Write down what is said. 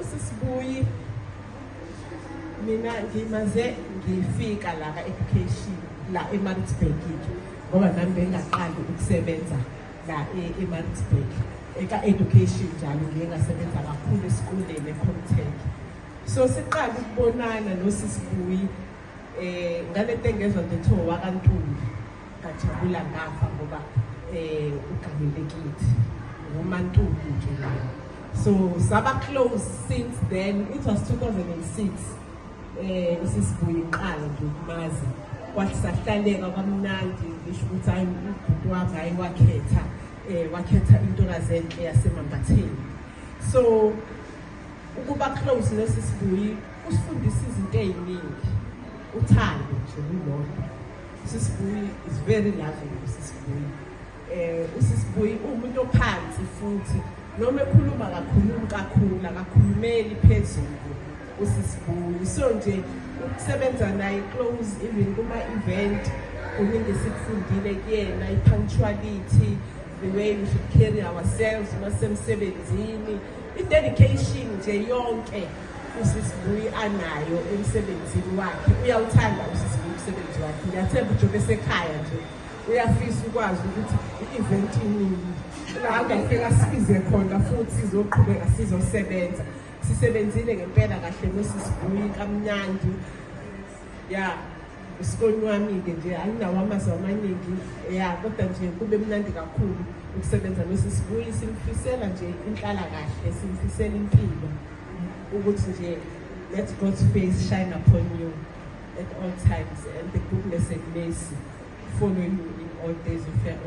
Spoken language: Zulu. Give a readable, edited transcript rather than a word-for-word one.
Usisibuyi mina ngimaze ngifika la ka-education la eMaritzburg ngoba nami bengaqali ukusebenza la eMaritzburg eka-education njalo ngingasebenza kakhulu esikoleni eComtech. So siqala ukubonana noSisibuyi ngalento engezwa nje kuthiwa wakaNtuli ngajabula ngafa ngoba ugangelekile nguMaNtuli nje layo. So saba close since then. It was 2006. Usisibuyi iqala nje ukumazi kwathi sahlaleka kamnandi ngisho ukuthi hayi ubhuti wami hayi wakhetha intokazi enhle yaseMambatheni. So ukuba close noSisibuyi usifundisa izinto eziningi, uthando nje lulodwa. Usisibuyi is very loving. Usisibuyi umuntu ophansi futhi noma ekhuluma kakhulu akakhulumeli phezulu uSisibuyi. So nje ukusebenza naye close even kuma event kuningi sikufundile kuyena, i-punctuality, the way we should carry ourselves masemsebenzini, i-dedication nje yonke uSisibuyi anayo emsebenzini wakhe. Uyawuthanda uSisibuyi umsebenzi wakhe. Ngiyathemba ujobe esekhaya nje uyafisa ukwazi ukuthi i-event iningi la angafika sibize khona futhi sizoqhubeka sizosebenza. Sisebenzile ngempela kahle noSisibuyi kamnandi. Usikoni wami-ke nje anginawo amazwi amaningi kodwa nje kube mnandi kakhulu ukusebenza noSisibuyi. Simfisela nje inhlalakahle, simfisela impilo ukuthi nje let God's face shine upon you at all times and the goodness and mercy follow you in all days of your